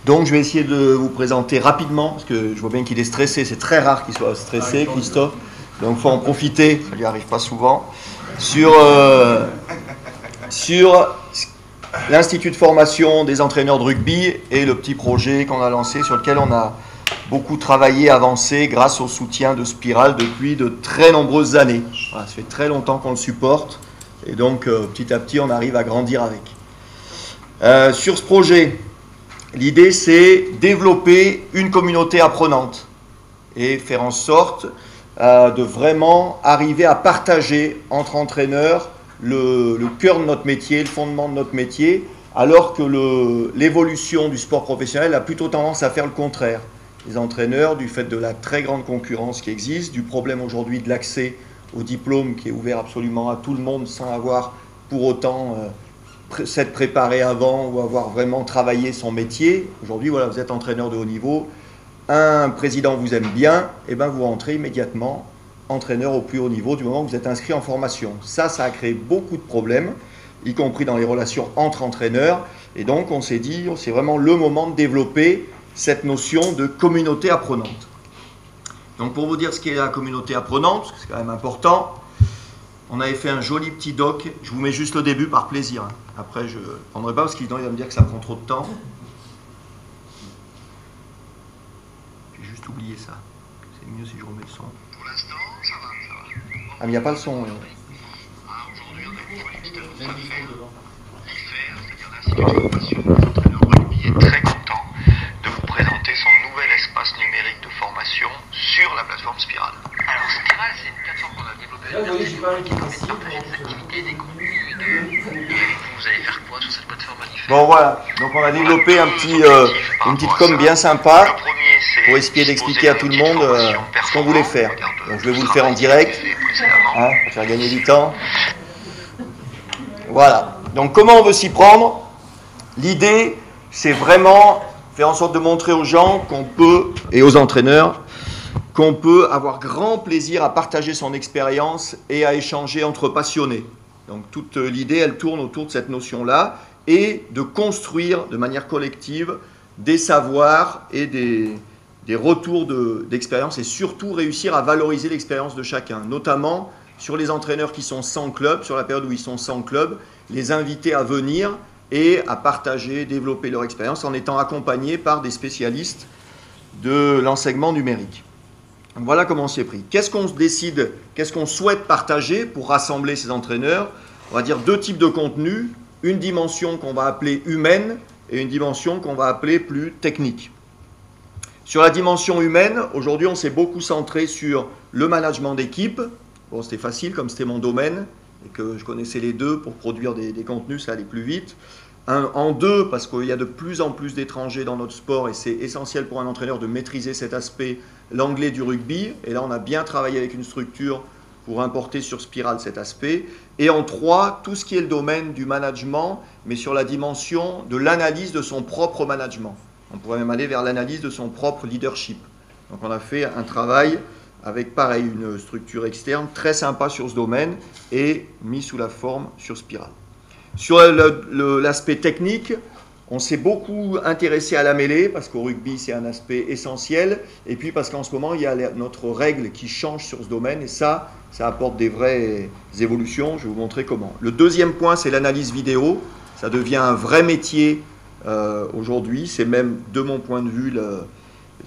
Donc je vais essayer de vous présenter rapidement, parce que je vois bien qu'il est stressé, c'est très rare qu'il soit stressé, Christophe, donc il faut en profiter, ça ne lui arrive pas souvent, sur l'Institut de formation des entraîneurs de rugby et le petit projet qu'on a lancé sur lequel on a beaucoup travaillé, avancé grâce au soutien de Spiral depuis de très nombreuses années. Voilà, ça fait très longtemps qu'on le supporte et donc petit à petit on arrive à grandir avec. Sur ce projet, l'idée, c'est développer une communauté apprenante et faire en sorte de vraiment arriver à partager entre entraîneurs le cœur de notre métier, le fondement de notre métier, alors que l'évolution du sport professionnel a plutôt tendance à faire le contraire. Les entraîneurs, du fait de la très grande concurrence qui existe, du problème aujourd'hui de l'accès au diplôme qui est ouvert absolument à tout le monde sans avoir pour autant s'être préparé avant ou avoir vraiment travaillé son métier. Aujourd'hui, voilà, vous êtes entraîneur de haut niveau, un président vous aime bien, et ben vous rentrez immédiatement entraîneur au plus haut niveau du moment où vous êtes inscrit en formation. Ça a créé beaucoup de problèmes, y compris dans les relations entre entraîneurs, et donc on s'est dit, c'est vraiment le moment de développer cette notion de communauté apprenante. Donc pour vous dire ce qu'est la communauté apprenante, parce que c'est quand même important, on avait fait un joli petit doc, je vous mets juste le début par plaisir, hein. Après je ne prendrai pas parce qu'il va me dire que ça prend trop de temps. J'ai juste oublié ça, c'est mieux si je remets le son. Pour l'instant, ça va. Ah mais il n'y a pas le son. Aujourd'hui on a pour l'invité l'IFER, c'est-à-dire l'Institut de formation des entraîneurs de rugby, est très content de vous présenter son nouvel espace numérique de formation sur la plateforme Spiral. Alors Spiral, c'est une plateforme qu'on a développée avec qui permet de partager des activités, des contenus, vous allez faire quoi sur cette plateforme IFER? Bon voilà, donc on a développé une petite com bien sympa pour essayer d'expliquer à tout le monde ce qu'on voulait faire. Donc je vais vous le faire en direct, hein, pour faire gagner du temps. Voilà, donc comment on veut s'y prendre? L'idée, c'est vraiment faire en sorte de montrer aux gens qu'on peut, et aux entraîneurs, qu'on peut avoir grand plaisir à partager son expérience et à échanger entre passionnés. Donc toute l'idée, elle tourne autour de cette notion-là et de construire de manière collective des savoirs et des retours d'expérience et surtout réussir à valoriser l'expérience de chacun, notamment sur les entraîneurs qui sont sans club, sur la période où ils sont sans club, les inviter à venir et à partager, développer leur expérience en étant accompagnés par des spécialistes de l'enseignement numérique. Voilà comment on s'y est pris. Qu'est-ce qu'on décide, qu'est-ce qu'on souhaite partager pour rassembler ces entraîneurs? On va dire deux types de contenus, une dimension qu'on va appeler humaine et une dimension qu'on va appeler plus technique. Sur la dimension humaine, aujourd'hui on s'est beaucoup centré sur le management d'équipe. Bon, c'était facile comme c'était mon domaine et que je connaissais les deux pour produire des contenus, ça allait plus vite. En deux, parce qu'il y a de plus en plus d'étrangers dans notre sport et c'est essentiel pour un entraîneur de maîtriser cet aspect, l'anglais du rugby. Et là, on a bien travaillé avec une structure pour importer sur Spiral cet aspect. Et en trois, tout ce qui est le domaine du management, mais sur la dimension de l'analyse de son propre management. On pourrait même aller vers l'analyse de son propre leadership. Donc on a fait un travail avec, pareil, une structure externe très sympa sur ce domaine et mis sous la forme sur Spiral. Sur l'aspect technique, on s'est beaucoup intéressé à la mêlée parce qu'au rugby, c'est un aspect essentiel. Et puis parce qu'en ce moment, il y a notre règle qui change sur ce domaine et ça apporte des vraies évolutions. Je vais vous montrer comment. Le deuxième point, c'est l'analyse vidéo. Ça devient un vrai métier aujourd'hui. C'est même, de mon point de vue,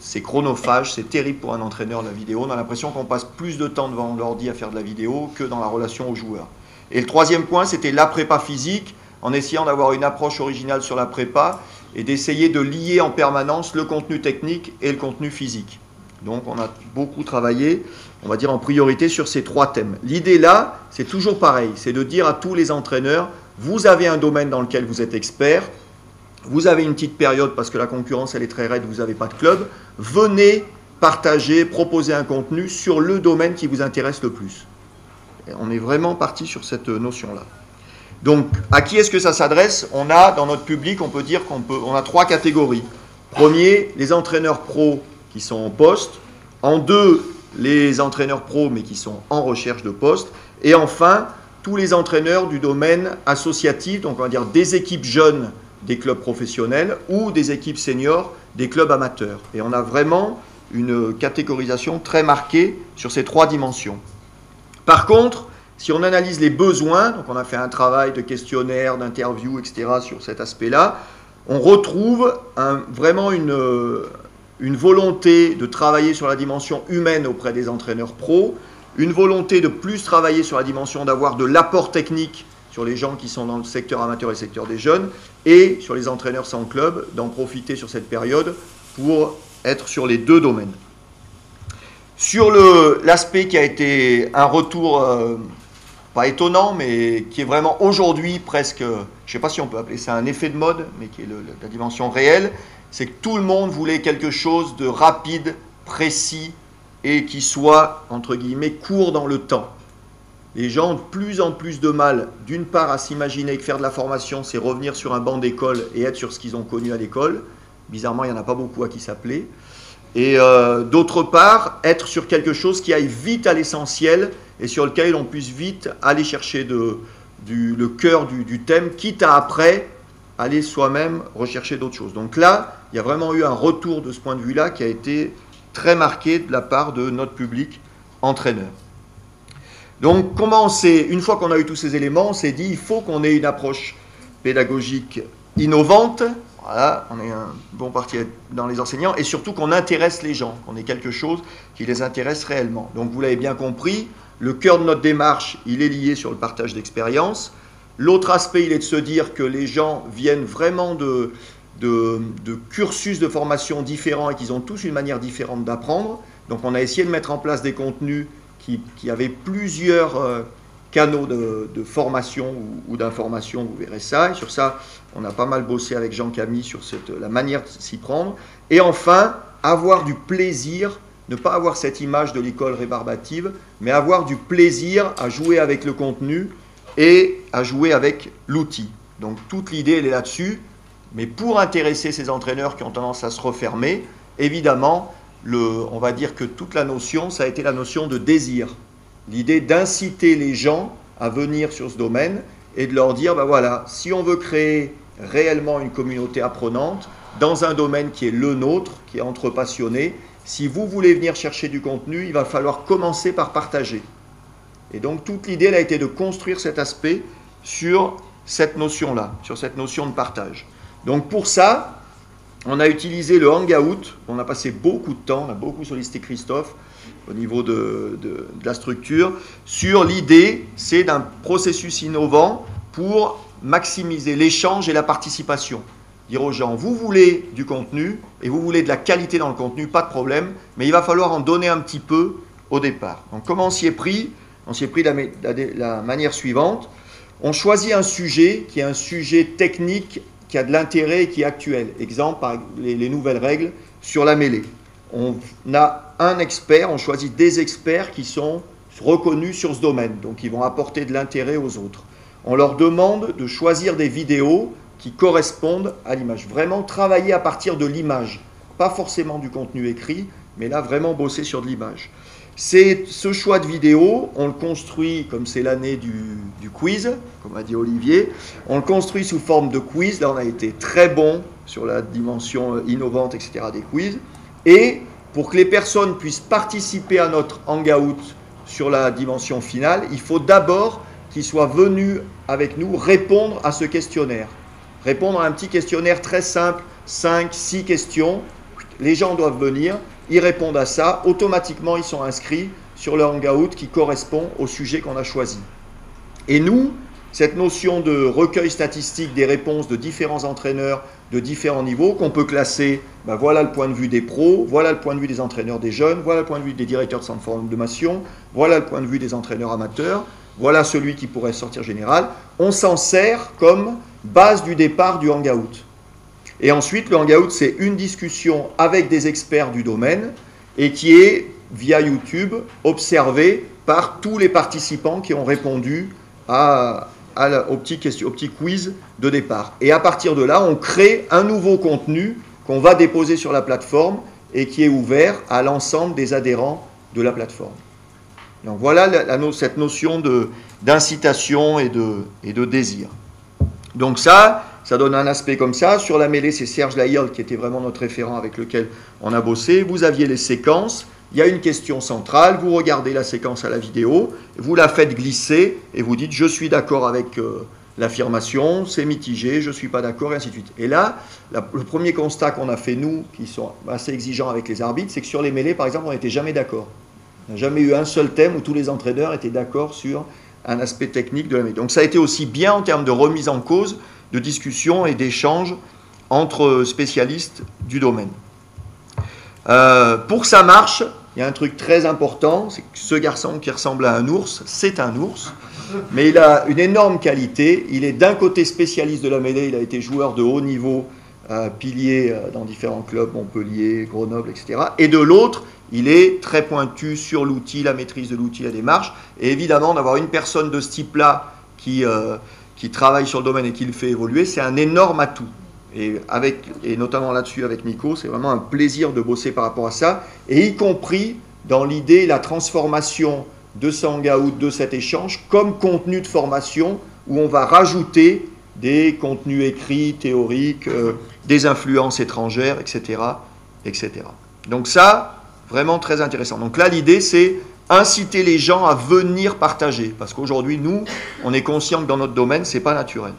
c'est chronophage. C'est terrible pour un entraîneur, la vidéo. On a l'impression qu'on passe plus de temps devant l'ordi à faire de la vidéo que dans la relation aux joueurs. Et le troisième point, c'était la prépa physique, en essayant d'avoir une approche originale sur la prépa et d'essayer de lier en permanence le contenu technique et le contenu physique. Donc on a beaucoup travaillé, on va dire en priorité sur ces trois thèmes. L'idée là, c'est toujours pareil, c'est de dire à tous les entraîneurs, vous avez un domaine dans lequel vous êtes expert, vous avez une petite période parce que la concurrence elle est très raide, vous n'avez pas de club, venez partager, proposer un contenu sur le domaine qui vous intéresse le plus. On est vraiment parti sur cette notion-là. Donc, à qui est-ce que ça s'adresse? On a, dans notre public, on peut dire qu'on a trois catégories. Premier, les entraîneurs pros qui sont en poste. En deux, les entraîneurs pros, mais qui sont en recherche de poste. Et enfin, tous les entraîneurs du domaine associatif, donc on va dire des équipes jeunes des clubs professionnels ou des équipes seniors des clubs amateurs. Et on a vraiment une catégorisation très marquée sur ces trois dimensions. Par contre, si on analyse les besoins, donc on a fait un travail de questionnaire, d'interview, etc. sur cet aspect-là, on retrouve vraiment une volonté de travailler sur la dimension humaine auprès des entraîneurs pros, une volonté de plus travailler sur la dimension d'avoir de l'apport technique sur les gens qui sont dans le secteur amateur et le secteur des jeunes, et sur les entraîneurs sans club, d'en profiter sur cette période pour être sur les deux domaines. Sur l'aspect qui a été un retour, pas étonnant, mais qui est vraiment aujourd'hui presque, je ne sais pas si on peut appeler ça un effet de mode, mais qui est la dimension réelle, c'est que tout le monde voulait quelque chose de rapide, précis, et qui soit, entre guillemets, court dans le temps. Les gens ont de plus en plus de mal, d'une part, à s'imaginer que faire de la formation, c'est revenir sur un banc d'école et être sur ce qu'ils ont connu à l'école. Bizarrement, il n'y en a pas beaucoup à qui ça plaît. Et d'autre part, être sur quelque chose qui aille vite à l'essentiel et sur lequel on puisse vite aller chercher le cœur du thème, quitte à après aller soi-même rechercher d'autres choses. Donc là, il y a vraiment eu un retour de ce point de vue-là qui a été très marqué de la part de notre public entraîneur. Donc, une fois qu'on a eu tous ces éléments, on s'est dit, il faut qu'on ait une approche pédagogique innovante. Voilà, on est un bon parti dans les enseignants, et surtout qu'on intéresse les gens, qu'on ait quelque chose qui les intéresse réellement. Donc, vous l'avez bien compris, le cœur de notre démarche, il est lié sur le partage d'expérience. L'autre aspect, il est de se dire que les gens viennent vraiment de cursus de formation différents et qu'ils ont tous une manière différente d'apprendre. Donc, on a essayé de mettre en place des contenus qui avait plusieurs canaux de formation ou d'information, vous verrez ça. Et sur ça, on a pas mal bossé avec Jean-Camille sur la manière de s'y prendre. Et enfin, avoir du plaisir, ne pas avoir cette image de l'école rébarbative, mais avoir du plaisir à jouer avec le contenu et à jouer avec l'outil. Donc toute l'idée, elle est là-dessus. Mais pour intéresser ces entraîneurs qui ont tendance à se refermer, évidemment, on va dire que toute la notion, ça a été la notion de désir. L'idée d'inciter les gens à venir sur ce domaine et de leur dire, ben voilà, si on veut créer réellement une communauté apprenante dans un domaine qui est le nôtre, qui est entre passionnés, si vous voulez venir chercher du contenu, il va falloir commencer par partager. Et donc toute l'idée, elle a été de construire cet aspect sur cette notion-là, sur cette notion de partage. Donc pour ça, on a utilisé le Hangout, on a passé beaucoup de temps, on a beaucoup sollicité Christophe au niveau de la structure, sur l'idée, c'est d'un processus innovant pour maximiser l'échange et la participation. Dire aux gens, vous voulez du contenu et vous voulez de la qualité dans le contenu, pas de problème, mais il va falloir en donner un petit peu au départ. Donc comment on s'y est pris? On s'y est pris de la manière suivante. On choisit un sujet qui est un sujet technique qui a de l'intérêt et qui est actuel. Exemple, par les nouvelles règles sur la mêlée. On a un expert, on choisit des experts qui sont reconnus sur ce domaine, donc ils vont apporter de l'intérêt aux autres. On leur demande de choisir des vidéos qui correspondent à l'image. Vraiment travailler à partir de l'image, pas forcément du contenu écrit, mais là vraiment bosser sur de l'image. Ce choix de vidéo, on le construit, comme c'est l'année du quiz, comme a dit Olivier, on le construit sous forme de quiz. Là, on a été très bon sur la dimension innovante, etc. des quiz. Et pour que les personnes puissent participer à notre hangout sur la dimension finale, il faut d'abord qu'ils soient venus avec nous répondre à ce questionnaire. Répondre à un petit questionnaire très simple, 5, 6 questions. Les gens doivent venir. Ils répondent à ça, automatiquement ils sont inscrits sur le hangout qui correspond au sujet qu'on a choisi. Et nous, cette notion de recueil statistique des réponses de différents entraîneurs de différents niveaux qu'on peut classer, ben voilà le point de vue des pros, voilà le point de vue des entraîneurs des jeunes, voilà le point de vue des directeurs de centres de formation, voilà le point de vue des entraîneurs amateurs, voilà celui qui pourrait sortir général. On s'en sert comme base du départ du hangout. Et ensuite, le hangout, c'est une discussion avec des experts du domaine et qui est, via YouTube, observé par tous les participants qui ont répondu au petit quiz de départ. Et à partir de là, on crée un nouveau contenu qu'on va déposer sur la plateforme et qui est ouvert à l'ensemble des adhérents de la plateforme. Donc voilà cette notion d'incitation et de désir. Donc ça donne un aspect comme ça. Sur la mêlée, c'est Serge Lahirl qui était vraiment notre référent avec lequel on a bossé. Vous aviez les séquences, il y a une question centrale, vous regardez la séquence à la vidéo, vous la faites glisser et vous dites « je suis d'accord avec l'affirmation, c'est mitigé, je ne suis pas d'accord » et ainsi de suite. Et là, le premier constat qu'on a fait, nous, qui sont assez exigeants avec les arbitres, c'est que sur les mêlées, par exemple, on n'était jamais d'accord. On n'a jamais eu un seul thème où tous les entraîneurs étaient d'accord sur un aspect technique de la mêlée. Donc ça a été aussi bien en termes de remise en cause, de discussion et d'échange entre spécialistes du domaine. Pour que ça marche, il y a un truc très important, c'est que ce garçon qui ressemble à un ours, c'est un ours, mais il a une énorme qualité. Il est d'un côté spécialiste de la mêlée, il a été joueur de haut niveau, pilier dans différents clubs, Montpellier, Grenoble, etc. Et de l'autre, il est très pointu sur l'outil, la maîtrise de l'outil, la démarche. Et évidemment, d'avoir une personne de ce type-là qui travaille sur le domaine et qui le fait évoluer, c'est un énorme atout. Et notamment là-dessus avec Nico, c'est vraiment un plaisir de bosser par rapport à ça, et y compris dans l'idée, la transformation de ce hangout, de cet échange, comme contenu de formation, où on va rajouter des contenus écrits, théoriques, des influences étrangères, etc., etc. Donc ça, vraiment très intéressant. Donc là, l'idée, c'est inciter les gens à venir partager, parce qu'aujourd'hui, nous, on est conscient que dans notre domaine, ce n'est pas naturel.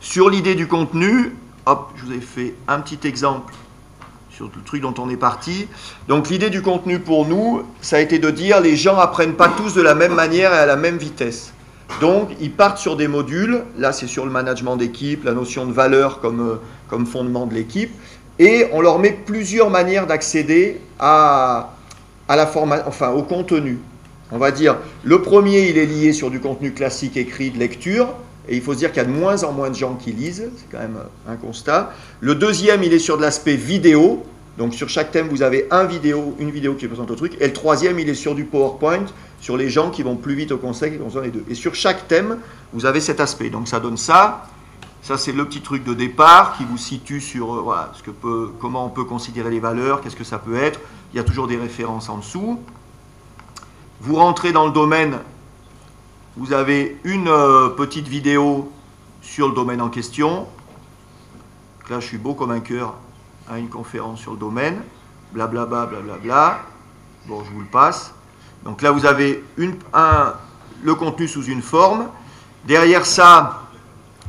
Sur l'idée du contenu, hop, je vous ai fait un petit exemple sur le truc dont on est parti. Donc l'idée du contenu pour nous, ça a été de dire les gens n'apprennent pas tous de la même manière et à la même vitesse. Donc ils partent sur des modules, là c'est sur le management d'équipe, la notion de valeur comme fondement de l'équipe, et on leur met plusieurs manières d'accéder au contenu. On va dire, le premier il est lié sur du contenu classique écrit de lecture, et il faut se dire qu'il y a de moins en moins de gens qui lisent, c'est quand même un constat. Le deuxième, il est sur de l'aspect vidéo, donc sur chaque thème, vous avez une vidéo qui présente le truc. Et le troisième, il est sur du PowerPoint, sur les gens qui vont plus vite au conseil, qui ont besoin des deux. Et sur chaque thème, vous avez cet aspect. Donc ça donne ça. Ça, c'est le petit truc de départ qui vous situe sur voilà, comment on peut considérer les valeurs, qu'est-ce que ça peut être. Il y a toujours des références en dessous. Vous rentrez dans le domaine. Vous avez une petite vidéo sur le domaine en question. Là, je suis beau comme un cœur à une conférence sur le domaine. Blablabla, blablabla. Bon, je vous le passe. Donc là, vous avez le contenu sous une forme. Derrière ça,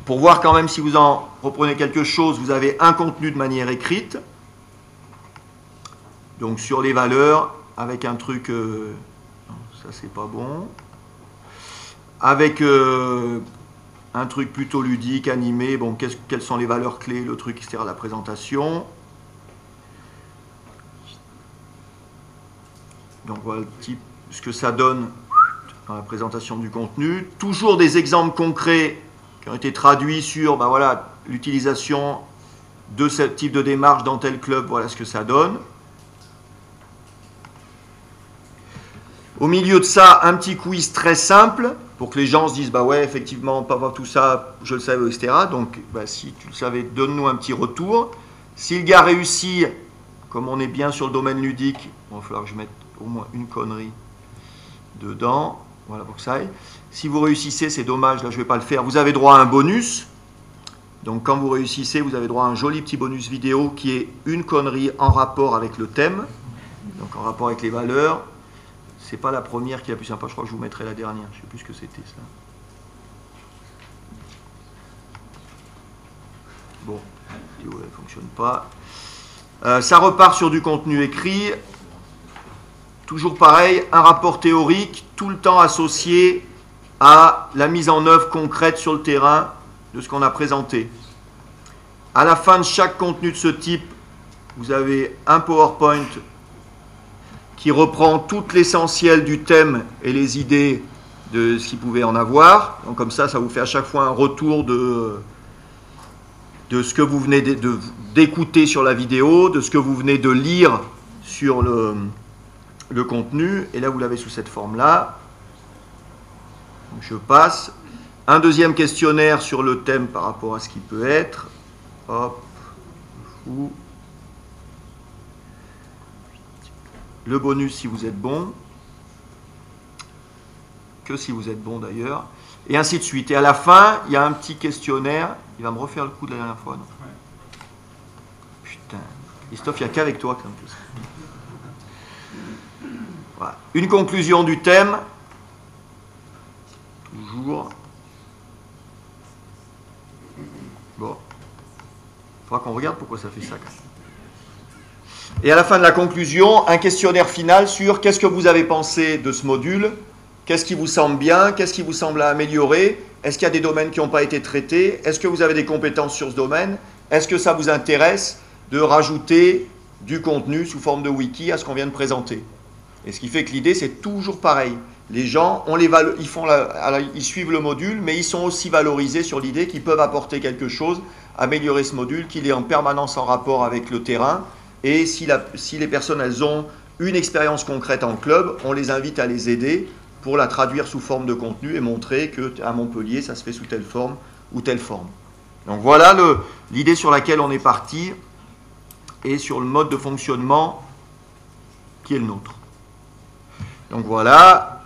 pour voir quand même si vous en reprenez quelque chose, vous avez un contenu de manière écrite. Donc sur les valeurs, avec un truc... non, ça, c'est pas bon. Avec un truc plutôt ludique, animé, bon, quelles sont les valeurs clés, le truc, etc., la présentation. Donc voilà ce que ça donne dans la présentation du contenu. Toujours des exemples concrets qui ont été traduits sur ben voilà, l'utilisation de ce type de démarche dans tel club, voilà ce que ça donne. Au milieu de ça, un petit quiz très simple pour que les gens se disent bah ouais, effectivement, pas voir tout ça, je le savais, etc. Donc, bah, si tu le savais, donne-nous un petit retour. Si le gars réussit, comme on est bien sur le domaine ludique, il va falloir que je mette au moins une connerie dedans. Voilà pour que ça aille. Si vous réussissez, c'est dommage, là je ne vais pas le faire. Vous avez droit à un bonus. Donc, quand vous réussissez, vous avez droit à un joli petit bonus vidéo qui est une connerie en rapport avec le thème, donc en rapport avec les valeurs. C'est pas la première qui est la plus sympa, je crois que je vous mettrai la dernière, je ne sais plus ce que c'était ça. Bon, elle ne fonctionne pas. Ça repart sur du contenu écrit. Toujours pareil, un rapport théorique, tout le temps associé à la mise en œuvre concrète sur le terrain de ce qu'on a présenté. À la fin de chaque contenu de ce type, vous avez un PowerPoint qui reprend tout l'essentiel du thème et les idées de ce qu'il pouvait en avoir. Donc comme ça vous fait à chaque fois un retour de ce que vous venez d'écouter sur la vidéo, de ce que vous venez de lire sur le contenu. Et là, vous l'avez sous cette forme-là. Je passe. Un deuxième questionnaire sur le thème par rapport à ce qu'il peut être. Hop. le bonus si vous êtes bon, que si vous êtes bon d'ailleurs, et ainsi de suite. Et à la fin, il y a un petit questionnaire. Il va me refaire le coup de la dernière fois, non? Putain, Christophe, il n'y a qu'avec toi comme tout ça. Voilà. Une conclusion du thème. Toujours. Bon. Il faudra qu'on regarde pourquoi ça fait ça. Et à la fin de la conclusion, un questionnaire final sur qu'est-ce que vous avez pensé de ce module, qu'est-ce qui vous semble bien, qu'est-ce qui vous semble à améliorer, est-ce qu'il y a des domaines qui n'ont pas été traités, est-ce que vous avez des compétences sur ce domaine, est-ce que ça vous intéresse de rajouter du contenu sous forme de wiki à ce qu'on vient de présenter. Et ce qui fait que l'idée, c'est toujours pareil. Les gens, ils suivent le module, mais ils sont aussi valorisés sur l'idée qu'ils peuvent apporter quelque chose, améliorer ce module, qu'il est en permanence en rapport avec le terrain. Et si les personnes, elles ont une expérience concrète en club, on les invite à les aider pour la traduire sous forme de contenu et montrer qu'à Montpellier, ça se fait sous telle forme ou telle forme. Donc voilà l'idée sur laquelle on est parti et sur le mode de fonctionnement qui est le nôtre. Donc voilà.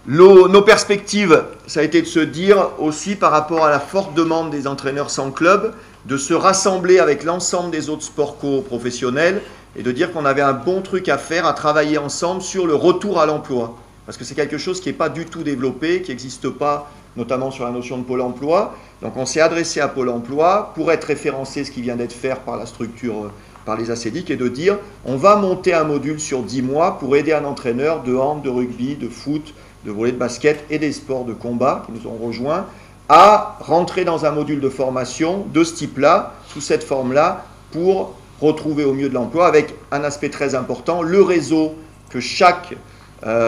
Nos perspectives, ça a été de se dire aussi par rapport à la forte demande des entraîneurs sans club, de se rassembler avec l'ensemble des autres sports co-professionnels et de dire qu'on avait un bon truc à faire, à travailler ensemble sur le retour à l'emploi. Parce que c'est quelque chose qui n'est pas du tout développé, qui n'existe pas, notamment sur la notion de Pôle emploi. Donc on s'est adressé à Pôle emploi pour être référencé, ce qui vient d'être fait par la structure, par les ACDIC, et de dire on va monter un module sur 10 mois pour aider un entraîneur de hand, de rugby, de foot, de volley, de basket et des sports de combat qui nous ont rejoints à rentrer dans un module de formation de ce type-là, sous cette forme-là, pour retrouver au mieux de l'emploi, avec un aspect très important, le réseau que chaque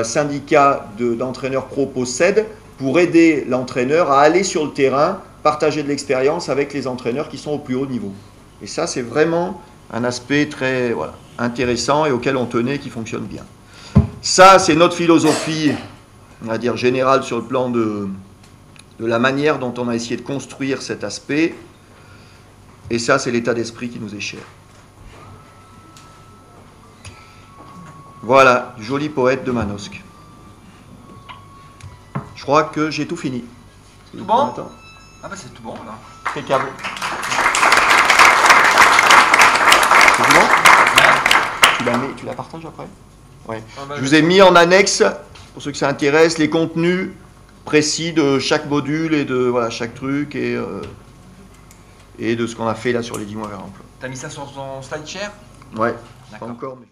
syndicat d'entraîneurs pro possède pour aider l'entraîneur à aller sur le terrain, partager de l'expérience avec les entraîneurs qui sont au plus haut niveau. Et ça, c'est vraiment un aspect très intéressant et auquel on tenait, qui fonctionne bien. Ça, c'est notre philosophie, on va dire, générale sur le plan de la manière dont on a essayé de construire cet aspect. Et ça, c'est l'état d'esprit qui nous est cher. Voilà, joli poète de Manosque. Je crois que j'ai tout fini. Tout bon? Ah bah c'est tout bon là. Impeccable. C'est tout bon? Ouais. Tu la partages après? Ouais. Ah bah, je vous ai mis en annexe, pour ceux que ça intéresse, les contenus précis de chaque module et de chaque truc et de ce qu'on a fait là sur les 10 mois vers l'emploi. T'as mis ça sur ton slide share? Ouais, pas encore. Mais...